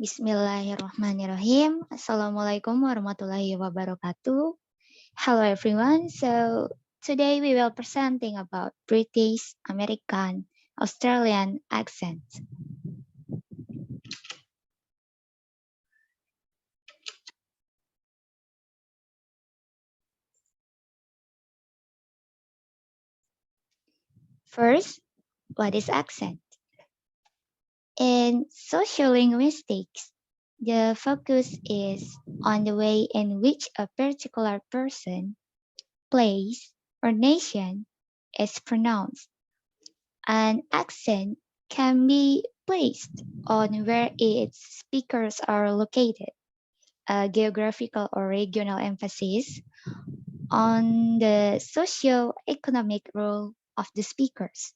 Bismillahirrahmanirrahim. Assalamualaikum warahmatullahi wabarakatuh. Hello everyone. So today we will presenting about British, American, Australian accents. First, what is accent? In sociolinguistics, the focus is on the way in which a particular person, place, or nation is pronounced. An accent can be placed on where its speakers are located, a geographical or regional emphasis on the socio-economic role of the speakers,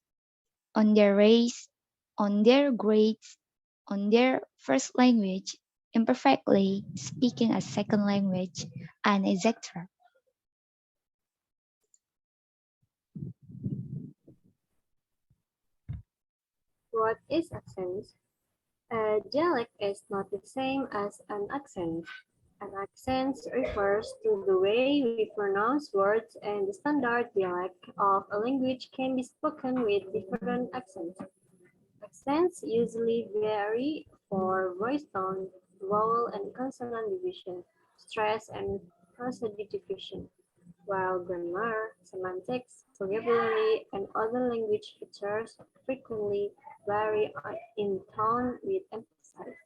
on their race, on their grades, on their first language, imperfectly speaking a second language, and etc. What is accent? A dialect is not the same as an accent. An accent refers to the way we pronounce words, and the standard dialect of a language can be spoken with different accents. Accents usually vary for voice tone, vowel and consonant division, stress and prosody division, while grammar, semantics, vocabulary, and other language features frequently vary in tone with emphasis.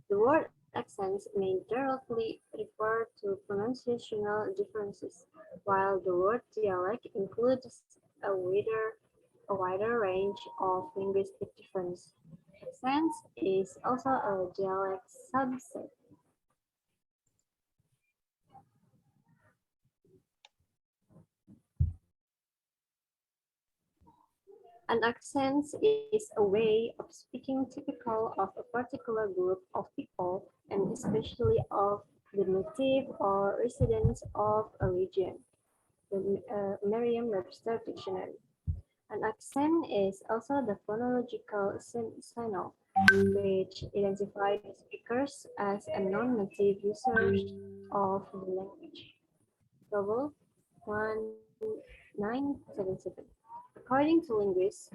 The word accents may directly refer to pronunciational differences, while the word dialect includes a wider range of linguistic difference. Accents is also a dialect subset. An accent is a way of speaking typical of a particular group of people and especially of the native or residents of a region. The Merriam-Webster Dictionary. An accent is also the phonological sign-off, which identifies the speakers as a non-native users of the language. Global 1977. According to linguists,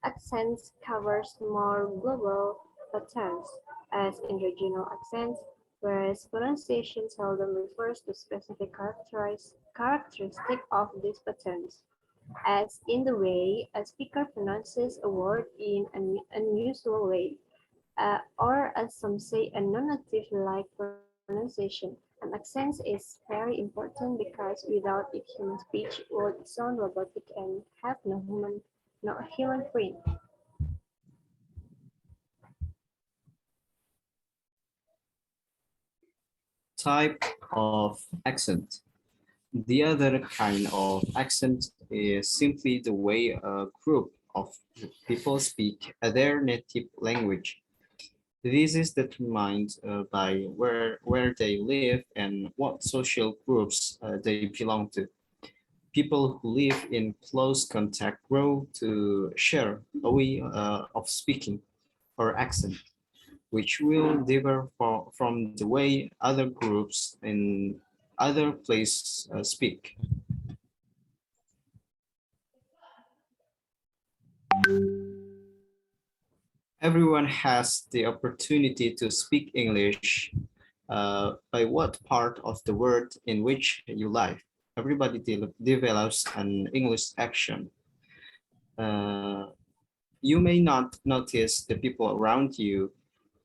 accents covers more global patterns, as in regional accents, whereas pronunciation seldom refers to specific characteristic of these patterns, as in the way a speaker pronounces a word in an unusual way, or as some say a non-native-like pronunciation. An accent is very important because without it human speech would sound robotic and have no human print. Type of accent. The other kind of accent is simply the way a group of people speak their native language. This is determined by where they live and what social groups they belong to. People who live in close contact grow to share a way of speaking or accent, which will differ from the way other groups in other places speak. Everyone has the opportunity to speak English by what part of the world in which you live. Everybody develops an English accent. Uh, you may not notice the people around you,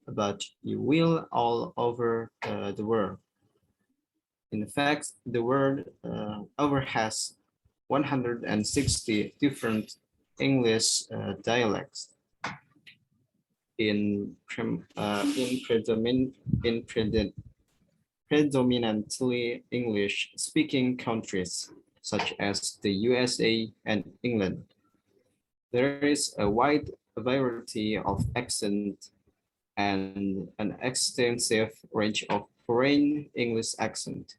but you will all over the world. In fact, the world over has 160 different English dialects in, predominantly English-speaking countries, such as the USA and England. There is a wide variety of accent and an extensive range of foreign English accent.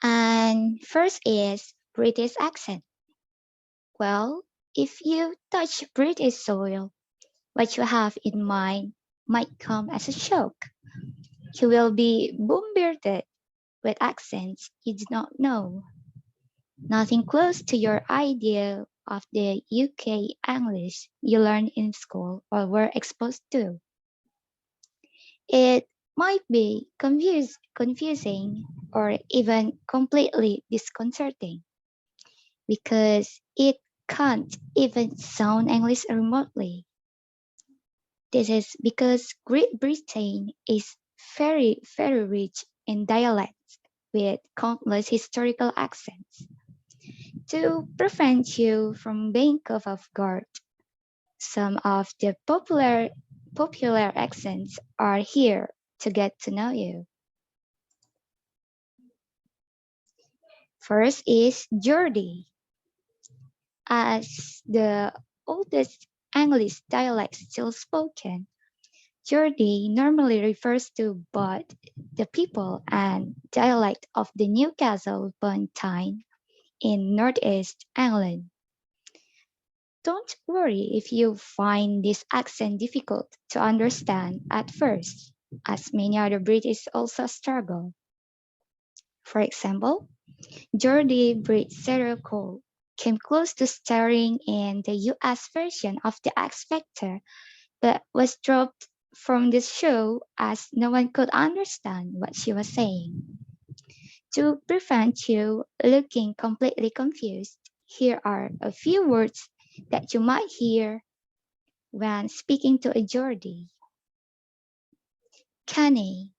And first is British accent. Well, if you touch British soil, what you have in mind might come as a shock. You will be bombarded with accents you do not know. Nothing close to your idea of the UK English you learned in school or were exposed to. It might be confusing or even completely disconcerting because it can't even sound English remotely. This is because Great Britain is very, very rich in dialects with countless historical accents. To prevent you from being caught off guard, some of the popular accents are here to get to know you. First is Geordie. As the oldest English dialect still spoken, Geordie normally refers to both the people and dialect of the Newcastle upon Tyne in northeast England. Don't worry if you find this accent difficult to understand at first, as many other British also struggle. For example, Geordie Brit Serial Cole came close to starring in the US version of The X Factor, but was dropped from the show as no one could understand what she was saying. To prevent you looking completely confused, here are a few words that you might hear when speaking to a Geordie. Canny,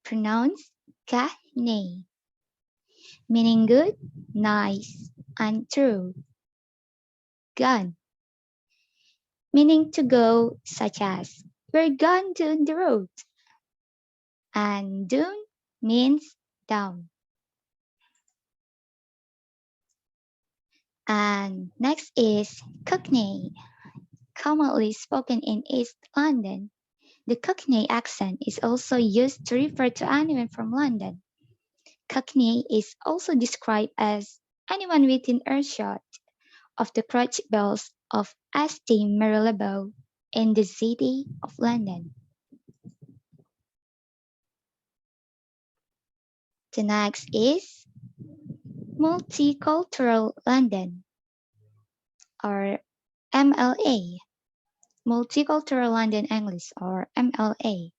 pronounced Kahne, meaning good, nice, and true. Gun, meaning to go, such as we're gone down the road. And doon means down. And next is Cockney, commonly spoken in East London. The Cockney accent is also used to refer to anyone from London. Cockney is also described as anyone within earshot of the church bells of St. Marylebone in the city of London. The next is Multicultural London, or MLA, Multicultural London English, or MLA.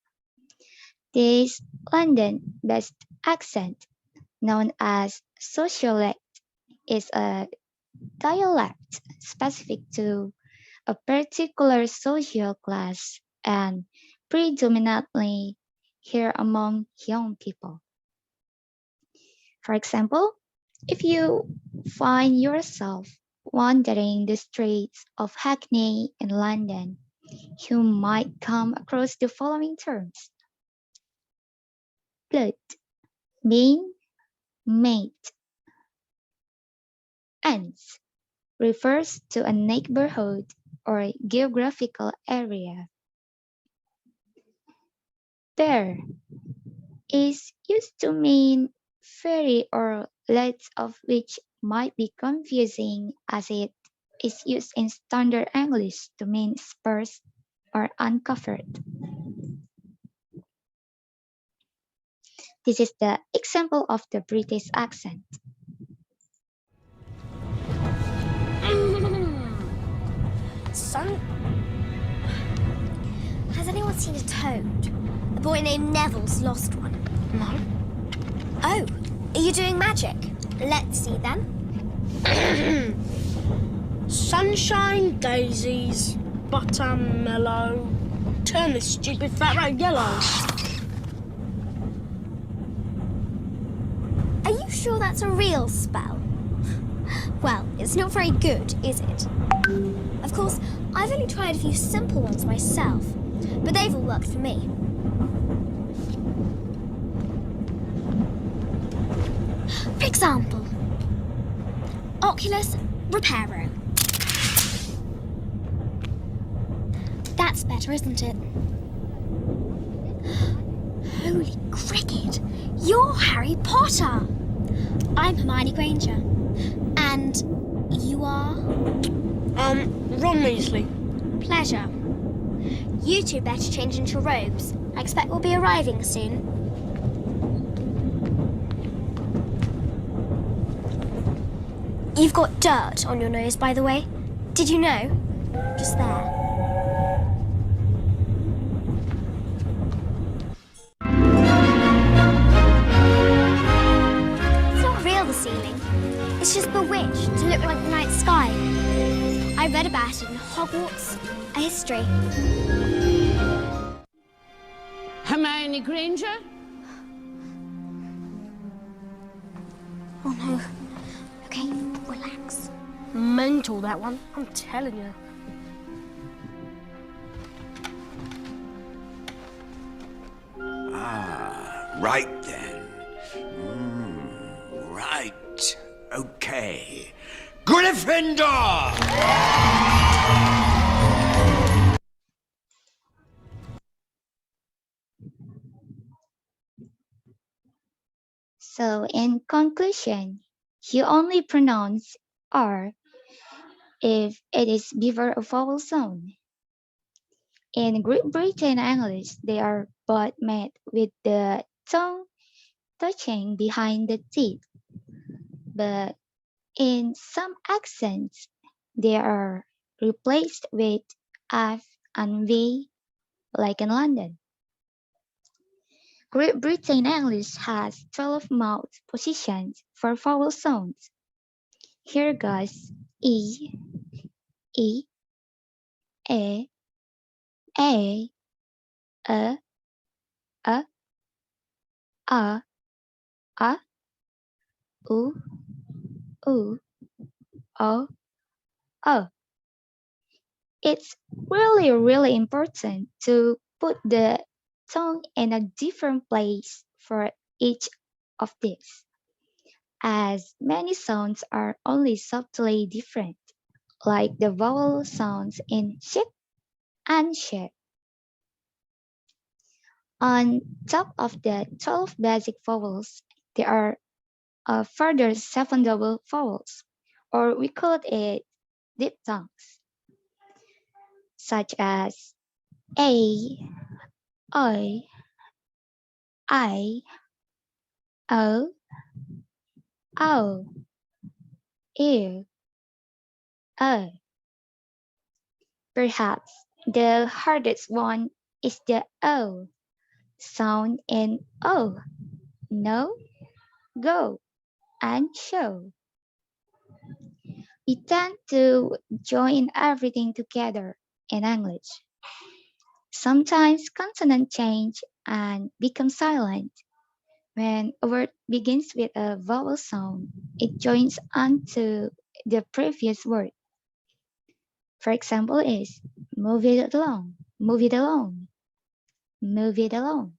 This London-based accent, known as sociolect, is a dialect specific to a particular social class and predominantly here among young people. For example, if you find yourself wandering the streets of Hackney in London, you might come across the following terms. Blood, being, mate. Ends refers to a neighborhood or geographical area. Bear is used to mean fairy or lots of which might be confusing as it is used in standard English to mean sparse or uncovered. This is the example of the British accent. Son, has anyone seen a toad? A boy named Neville's lost one. No. Oh, are you doing magic? Let's see then. Sunshine, daisies, buttermellow. Turn this stupid fat rat yellow. Are you sure that's a real spell? Well, it's not very good, is it? Of course, I've only tried a few simple ones myself, but they've all worked for me. For example, Oculus Reparo. That's better, isn't it? Holy cricket! You're Harry Potter! I'm Hermione Granger. And you are? Ron Measley. Pleasure. You two better change into robes. I expect we'll be arriving soon. You've got dirt on your nose, by the way. Did you know? Just there. It's not real, the ceiling. It's just bewitched to look like the night sky. I read about it in Hogwarts, a history. Hermione Granger? Oh no. Okay, relax. Mental, that one. I'm telling you. Right then. Right. Okay. Gryffindor! So in conclusion, you only pronounce R if it is before a vowel sound. In Great Britain English, they are both made with the tongue touching behind the teeth. But in some accents, they are replaced with F and V, like in London. Great Britain English has 12 mouth positions for vowel sounds. Here goes E, E, E, A, A, A, A, A, U, U, O, O. It's really important to put the tongue in a different place for each of these, as many sounds are only subtly different, like the vowel sounds in ship and ship. On top of the 12 basic vowels, there are a further 7 double vowels, or we call it diphthongs, such as A, I, O, O, ew, O. Perhaps the hardest one is the O sound in O, no, go, and show. We tend to join everything together in English. Sometimes consonants change and become silent. When a word begins with a vowel sound, it joins onto the previous word. For example is move it along, move it along, move it along.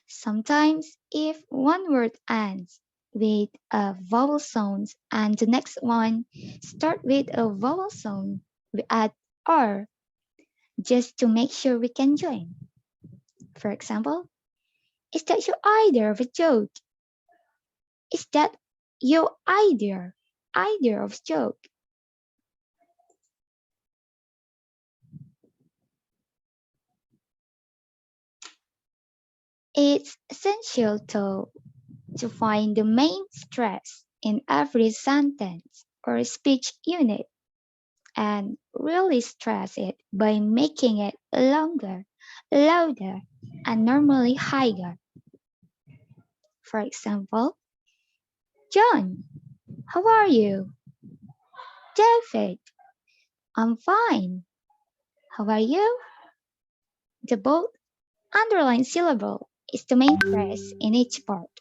Sometimes if one word ends with a vowel sound and the next one start with a vowel sound, we add R just to make sure we can join. For example, is that your idea of a joke? Is that your idea of joke? It's essential though to find the main stress in every sentence or speech unit and really stress it by making it longer, louder, and normally higher. For example, John, how are you? David, I'm fine. How are you? The bold underlined syllable is the main stress in each part.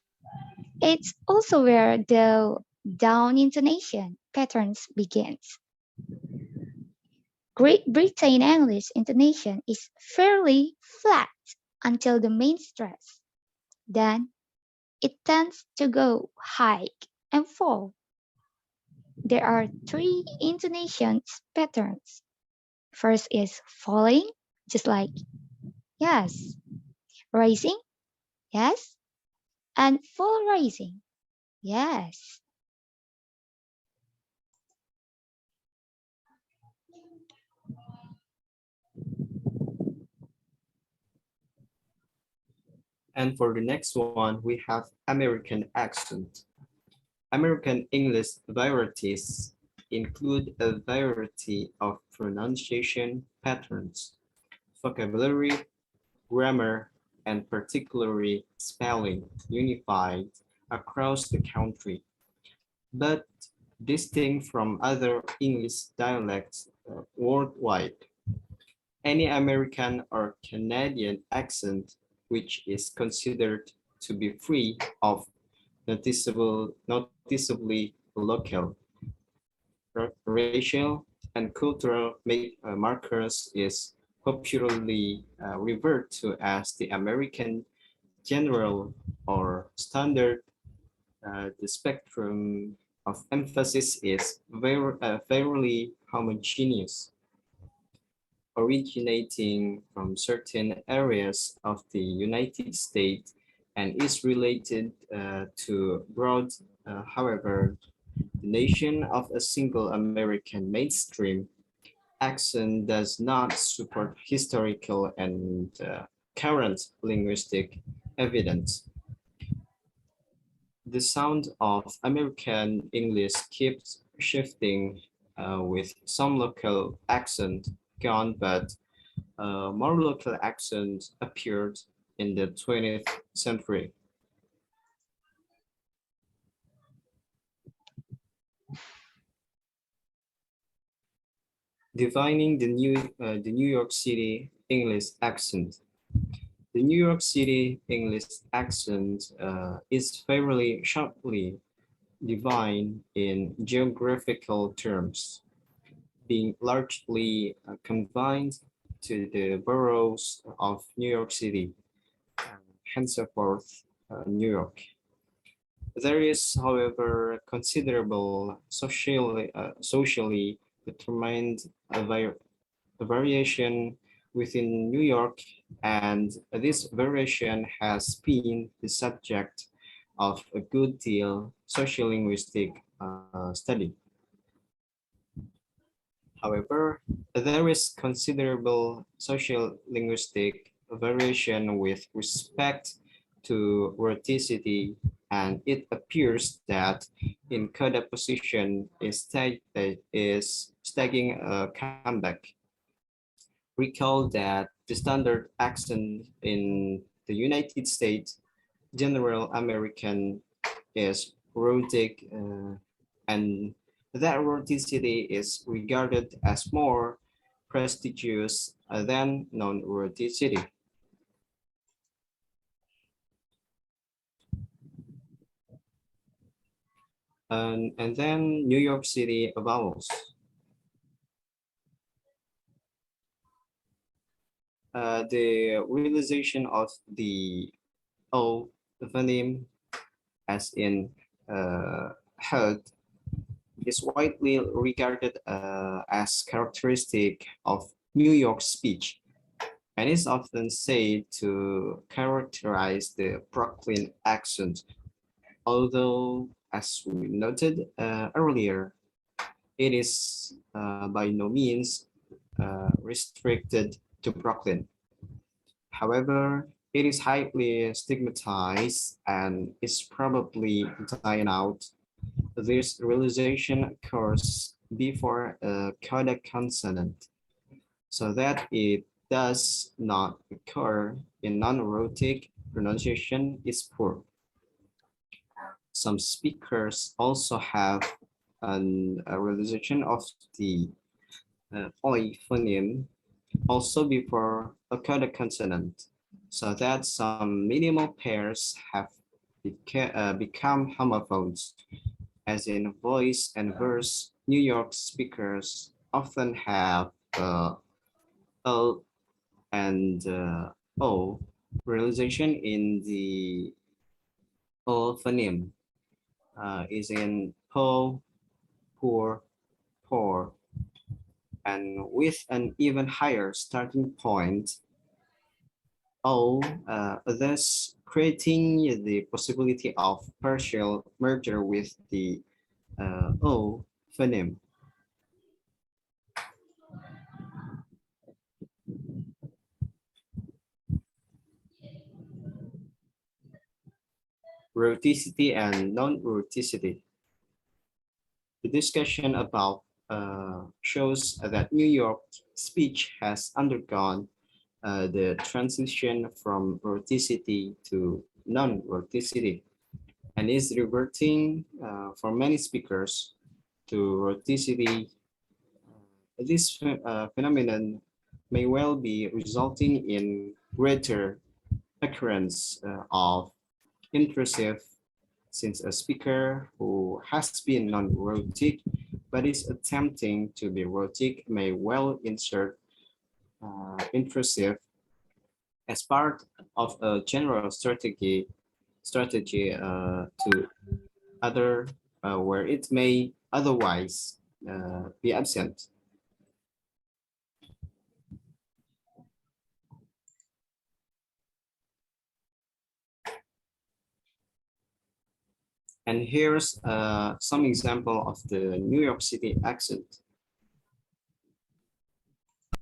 It's also where the down intonation patterns begins. Great Britain English intonation is fairly flat until the main stress. Then it tends to go high and fall. There are 3 intonation patterns. First is falling, just like yes, rising, yes, and fall rising, yes. And for the next one, we have American accent. American English varieties include a variety of pronunciation patterns, vocabulary, grammar, and particularly spelling unified across the country, but distinct from other English dialects worldwide. Any American or Canadian accent which is considered to be free of noticeably local, racial, and cultural markers is popularly referred to as the American general or standard. The spectrum of emphasis is fairly homogeneous, originating from certain areas of the United States and is related to broad, however, the nation of a single American mainstream accent does not support historical and current linguistic evidence. The sound of American English keeps shifting with some local accent gone, but more local accent appeared in the 20th century. Defining the New York City English accent. The New York City English accent is fairly sharply defined in geographical terms, being largely confined to the boroughs of New York City, henceforth New York. There is, however, considerable socially determined variation within New York, and this variation has been the subject of a good deal sociolinguistic study. However, there is considerable social linguistic variation with respect to rhoticity, and it appears that in coda position is staging a comeback. Recall that the standard accent in the United States, General American, is rhotic, and that rhoticity is regarded as more prestigious than non-rhoticity. And then New York City vowels. The realization of the O phoneme, as in heard, is widely regarded as characteristic of New York speech and is often said to characterize the Brooklyn accent, although, as we noted earlier, it is by no means restricted to Brooklyn. However, it is highly stigmatized and is probably dying out. This realization occurs before a coda consonant, so that it does not occur in non-rhotic pronunciation is poor. Some speakers also have a realization of the oi phoneme also before a coda consonant, so that some minimal pairs have become homophones. As in voice and verse, New York speakers often have O and O realization in the O phoneme, is in po, poor, poor, and with an even higher starting point, O, thus creating the possibility of partial merger with the O phoneme. rhoticity and non-rhoticity. The discussion above shows that New York speech has undergone the transition from rhoticity to non-rhoticity and is reverting for many speakers to rhoticity. This phenomenon may well be resulting in greater occurrence of intrusive, since a speaker who has been non-rhotic but is attempting to be rhotic may well insert intrusive as part of a general strategy to other where it may otherwise be absent. And here's some example of the New York City accent.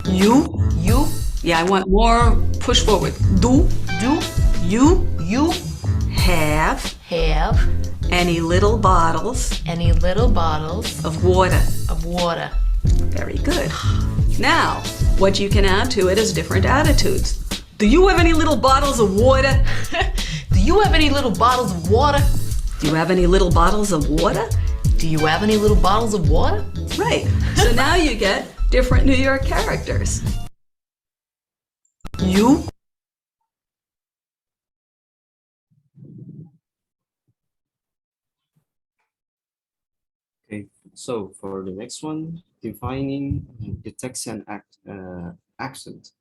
You. Yeah, I want more push forward. Do. You have any little bottles of water. Very good. Now, what you can add to it is different attitudes. Do you have any little bottles of water? Do you have any little bottles of water? Do you have any little bottles of water? Do you have any little bottles of water? Right. So now you get different New York characters. You. Okay, so for the next one, defining the Texan accent.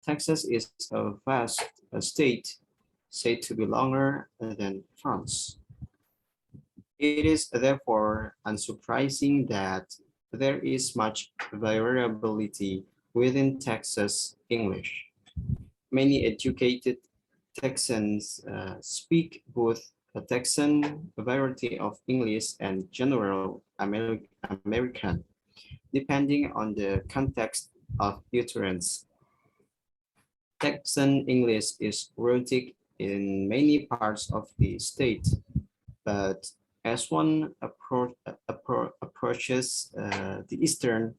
Texas is a vast state said to be longer than France. It is therefore unsurprising that there is much variability within Texas English. Many educated Texans speak both a Texan variety of English and general American, depending on the context of utterance. Texan English is rhotic in many parts of the state, but as one approaches the eastern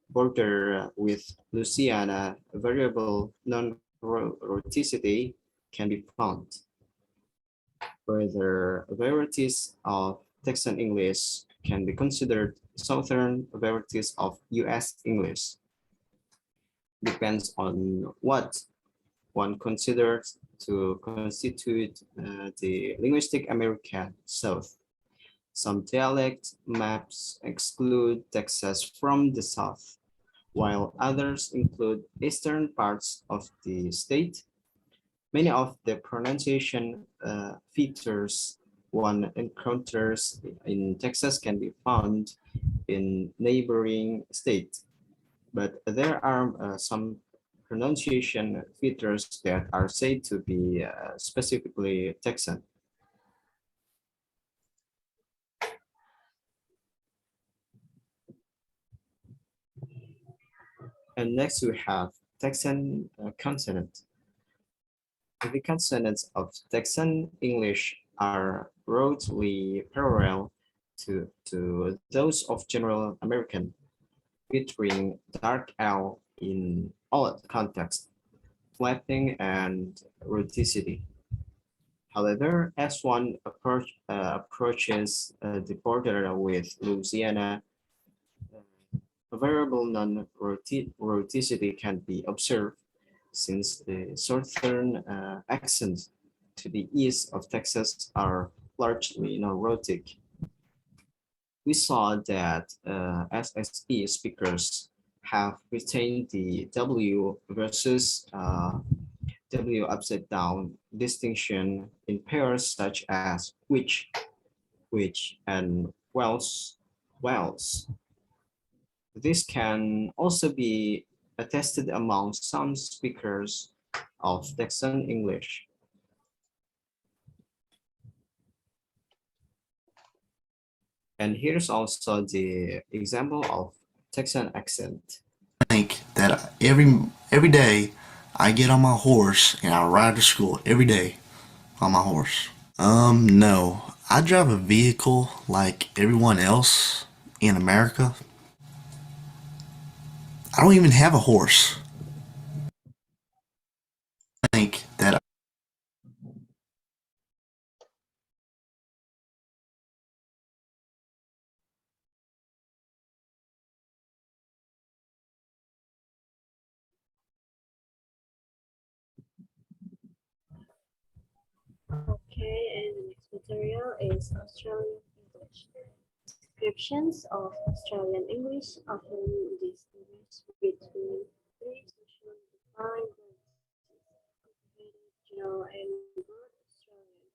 border with Louisiana, variable non-rhoticity can be found. Further varieties of Texan English can be considered southern varieties of US English. Depends on what one considers to constitute the linguistic American South. Some dialect maps exclude Texas from the South, while others include eastern parts of the state. Many of the pronunciation features one encounters in Texas can be found in neighboring states, but there are some pronunciation features that are said to be specifically Texan. And next we have Texan consonant. The consonants of Texan English are broadly parallel to those of General American, featuring dark L in all contexts, flapping and rhoticity. However, as one approaches the border with Louisiana, a variable non-rhoticity can be observed since the southern accents to the east of Texas are largely non-rhotic. We saw that SSE speakers have retained the W versus W upside down distinction in pairs such as which, and wells. This can also be attested among some speakers of Texan English. And here's also the example of Texan accent. I think that every day I get on my horse and I ride to school every day. On my horse. No. I drive a vehicle like everyone else in America. I don't even have a horse. I think that Okay, and the next material is Australian English. Descriptions of Australian English often distinguish between three socially defined varieties: general and broad Australian.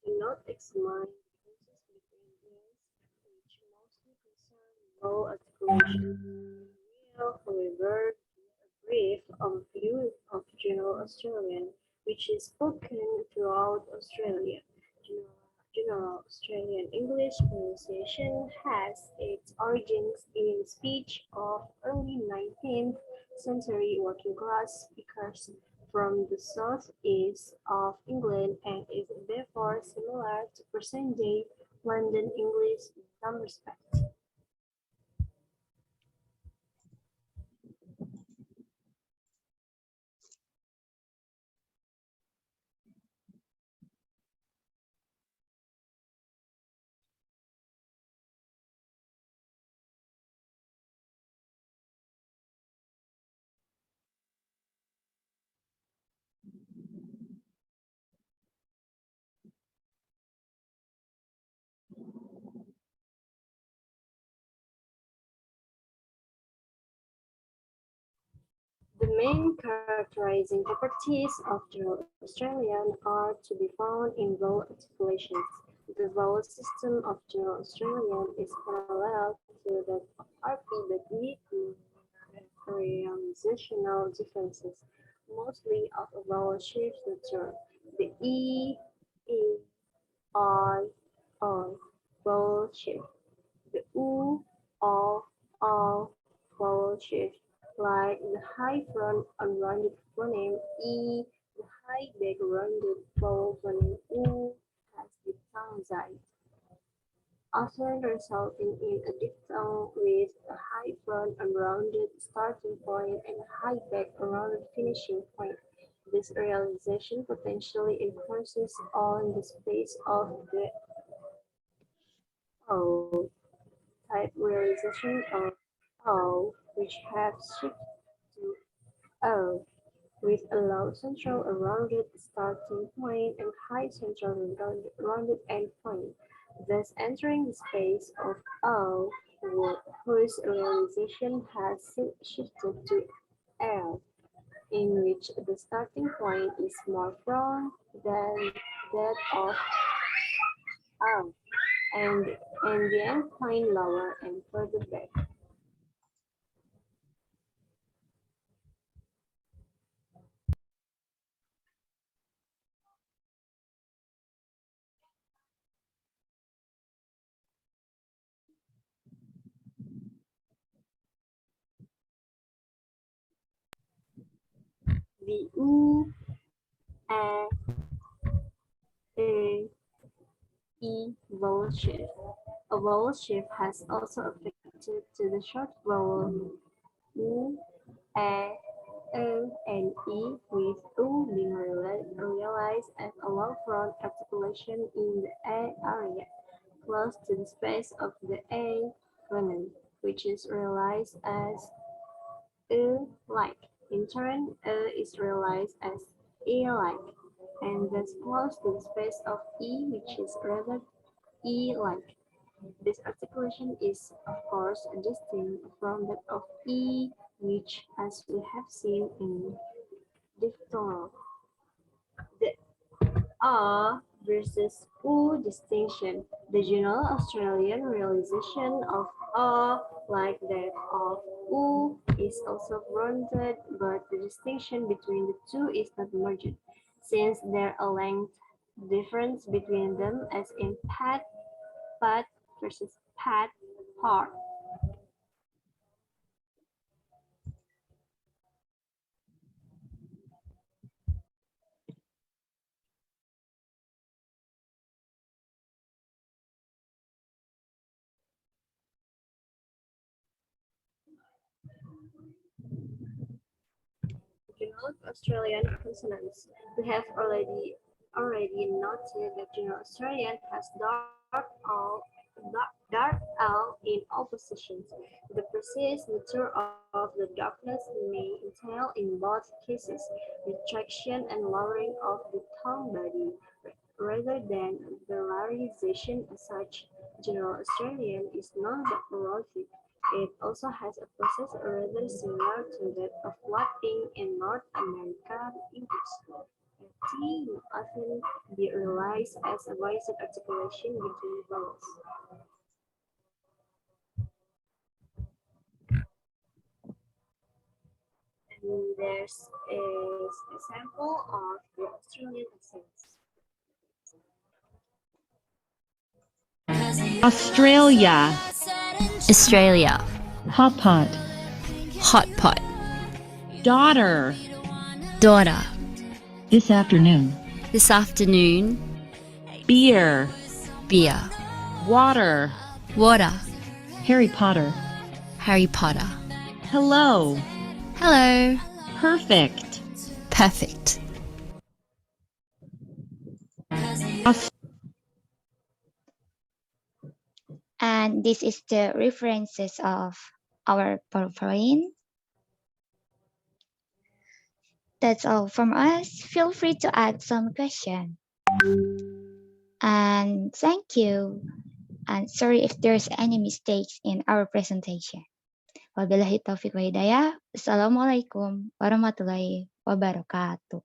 We do not examine differences between these, which mostly concern vowel articulation. We will, however, give a brief overview of General Australian, which is spoken throughout Australia. General, General Australian English pronunciation has its origins in speech of early 19th century working class speakers from the southeast of England and is therefore similar to present-day London English in some respects. The main characterizing properties of General Australian are to be found in vowel articulations. The vowel system of General Australian is parallel to that of RP but with realizational differences, mostly of a vowel shift nature. The E, I, O vowel shift. The O vowel shift, like the high front unrounded phoneme E, the high back rounded vowel phoneme U has the tongue side, often resulting in a diphthong with a high front unrounded starting point and a high back unrounded finishing point. This realization potentially influences on the space of the O type realization of O, which have shifted to O, with a low central rounded starting point and high central rounded end point, thus entering the space of O, whose realization has shifted to L, in which the starting point is more front than that of O, and the end point lower and further back. The U, A, E, E vowel shift. A vowel shift has also affected to the short vowel U, A, and E, with U being realized as a low front articulation in the A area, close to the space of the A phoneme, which is realized as like. In turn, is realized as E-like, and thus close to the space of E, which is rather E-like. This articulation is, of course, distinct from that of E, which, as we have seen in diphthong. The A versus U distinction. The general Australian realization of A, like that of U, is also granted, but the distinction between the two is not merged, since there are a length difference between them, as in pat versus pat, part. Generic Australian consonants. We have already noted that General Australian has dark L in all positions. The precise nature of the darkness may entail in both cases retraction and lowering of the tongue body, rather than velarization as such. General Australian is non-prolific. It also has a process rather similar to that of flapping in North American English. T will often be realized as a voiced articulation between vowels. And there's a sample of the Australian accents. Australia. Australia. Hot pot. Hot pot. Daughter. Daughter. This afternoon. This afternoon. Beer. Beer. Water. Water. Harry Potter. Harry Potter. Hello. Hello. Perfect. Perfect. And this is the references of our PowerPoint. That's all from us. Feel free to add some question. And thank you. And sorry if there's any mistakes in our presentation. Wabillahi taufiq wa hidayah. Assalamualaikum warahmatullahi wabarakatuh.